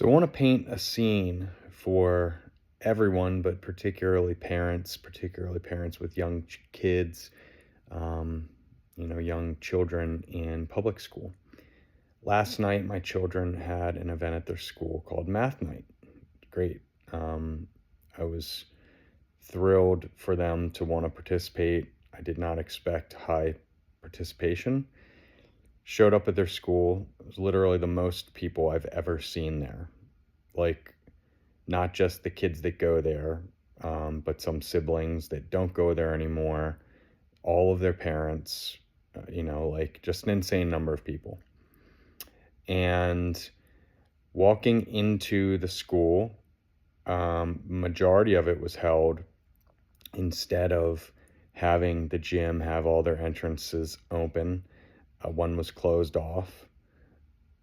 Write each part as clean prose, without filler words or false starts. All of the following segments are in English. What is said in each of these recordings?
So I want to paint a scene for everyone, but particularly parents with young kids, um, young children in public school. Last night, my children had an event at their school called Math Night. Great. Um, I was thrilled for them to want to participate. I did not expect high participation. Showed up at their school. It was literally the most people I've ever seen there. Like, not just the kids that go there, but some siblings that don't go there anymore, all of their parents, like just an insane number of people. And walking into the school, majority of it was held instead of having the gym have all their entrances open. One was closed off.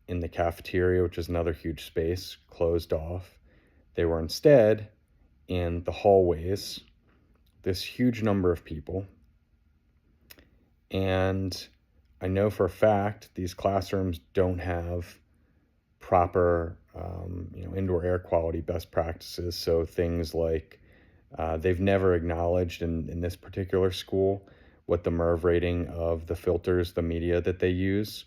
In the cafeteria, which is another huge space, closed off. They were instead in the hallways, this huge number of people. And I know for a fact these classrooms don't have proper, indoor air quality best practices. So things like they've never acknowledged in this particular school what the MERV rating of the filters, the media that they use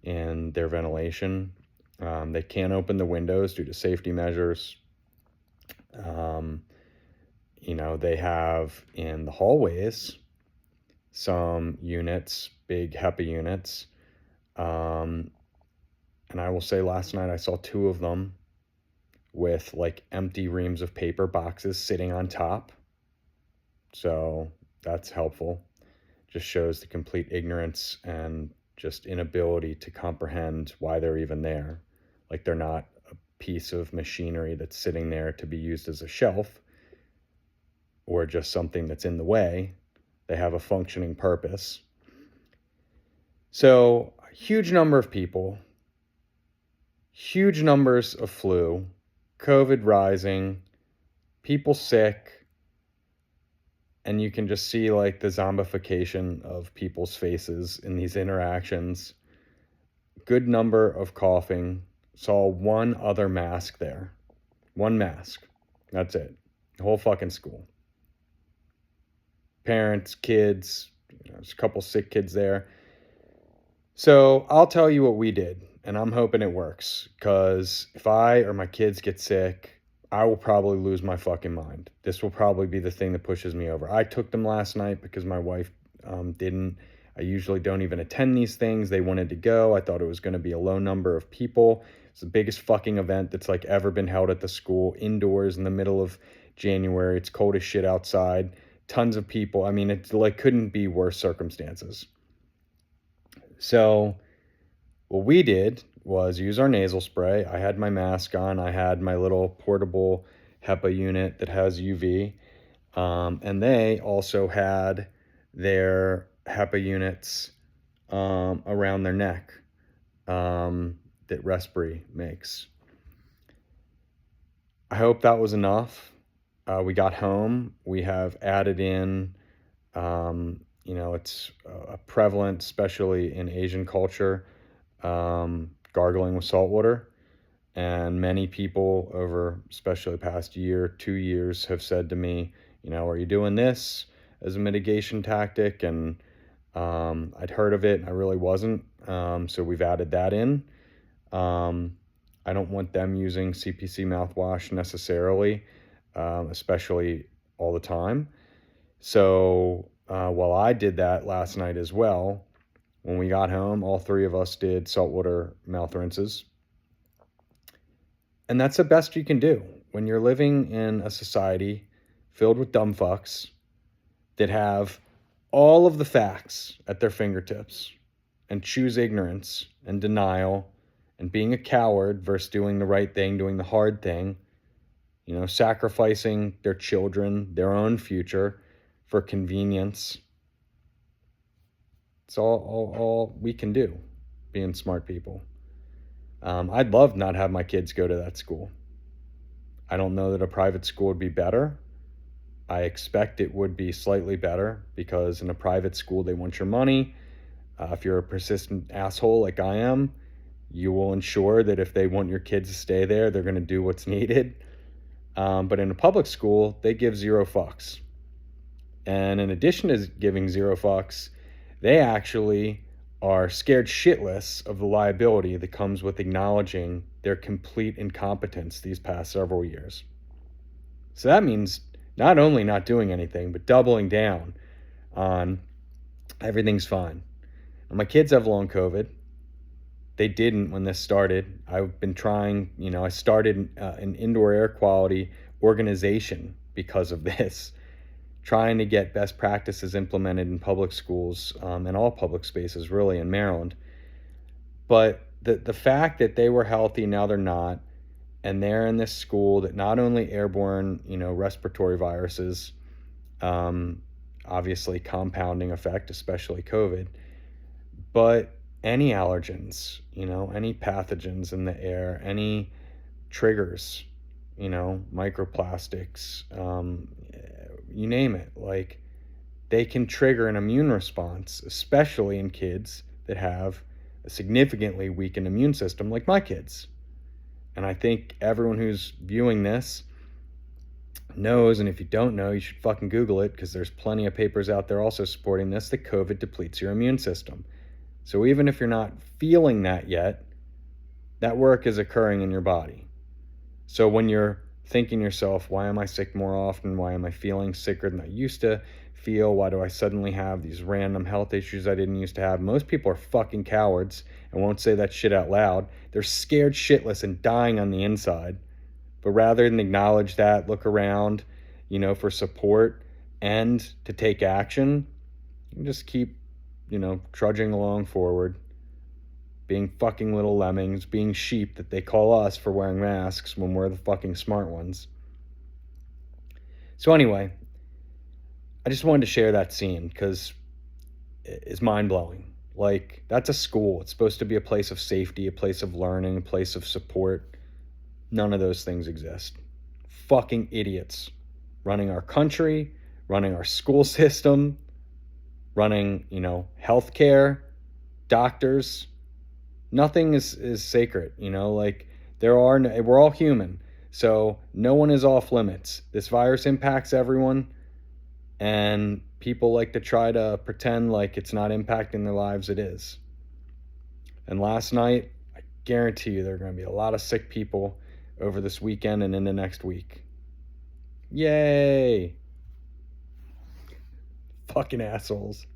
in their ventilation. They can't open the windows due to safety measures. They have in the hallways some units, big HEPA units. And I will say last night I saw two of them with like empty reams of paper boxes sitting on top. So that's helpful. Just shows the complete ignorance and just inability to comprehend why they're even there. Like they're not a piece of machinery that's sitting there to be used as a shelf or just something that's in the way. They have a functioning purpose. So, a huge number of people, huge numbers of flu, COVID rising, people sick, and you can just see like the zombification of people's faces in these interactions. Good number of coughing. Saw one other mask there. One mask. That's it. The whole fucking school. Parents, kids, there's a couple sick kids there. So I'll tell you what we did, and I'm hoping it works, because if I or my kids get sick, I will probably lose my fucking mind. This will probably be the thing that pushes me over. I took them last night because my wife didn't. I usually don't even attend these things. They wanted to go. I thought it was going to be a low number of people. It's the biggest fucking event that's like ever been held at the school, indoors in the middle of January. It's cold as shit outside. Tons of people. I mean, it like couldn't be worse circumstances. So what we did was use our nasal spray. I had my mask on. I had my little portable HEPA unit that has UV. And they also had their HEPA units around their neck that Respiri makes. I hope that was enough. We got home. We have added in, it's prevalent, especially in Asian culture, gargling with salt water. And many people over, especially the past year, 2 years, have said to me, are you doing this as a mitigation tactic? And I'd heard of it, and I really wasn't. So we've added that in. I don't want them using CPC mouthwash necessarily, especially all the time. So while I did that last night as well, when we got home, all three of us did saltwater mouth rinses. And that's the best you can do when you're living in a society filled with dumb fucks that have all of the facts at their fingertips and choose ignorance and denial and being a coward versus doing the right thing, doing the hard thing, sacrificing their children, their own future for convenience. It's all we can do, being smart people. I'd love not have my kids go to that school. I don't know that a private school would be better. I expect it would be slightly better because in a private school, they want your money. If you're a persistent asshole like I am, You will ensure that if they want your kids to stay there, they're going to do what's needed. But in a public school, they give zero fucks. And in addition to giving zero fucks, they actually are scared shitless of the liability that comes with acknowledging their complete incompetence these past several years. So that means not only not doing anything, but doubling down on everything's fine. And my kids have long COVID. They didn't when this started. I've been trying, I started an indoor air quality organization because of this, trying to get best practices implemented in public schools and all public spaces, really, in Maryland. But the fact that they were healthy, now they're not, and they're in this school that not only airborne, respiratory viruses, obviously compounding effect, especially COVID, but any allergens, any pathogens in the air, any triggers, microplastics, you name it. Like, they can trigger an immune response, especially in kids that have a significantly weakened immune system, like my kids. And I think everyone who's viewing this knows, and if you don't know, you should fucking Google it, because there's plenty of papers out there also supporting this, that COVID depletes your immune system. So even if you're not feeling that yet, that work is occurring in your body. So when you're thinking yourself, why am I sick more often? Why am I feeling sicker than I used to feel? Why do I suddenly have these random health issues I didn't used to have? Most people are fucking cowards and won't say that shit out loud. They're scared shitless and dying on the inside. But rather than acknowledge that, look around, for support and to take action, you just keep, trudging along forward, being fucking little lemmings, being sheep that they call us for wearing masks when we're the fucking smart ones. So anyway, I just wanted to share that scene because it's mind-blowing. Like, that's a school. It's supposed to be a place of safety, a place of learning, a place of support. None of those things exist. Fucking idiots running our country, running our school system, running, healthcare, doctors. Nothing is sacred, like, we're all human. So no one is off limits. This virus impacts everyone, and people like to try to pretend like it's not impacting their lives. It is. And last night, I guarantee you there are going to be a lot of sick people over this weekend and into next week. Yay! Fucking assholes.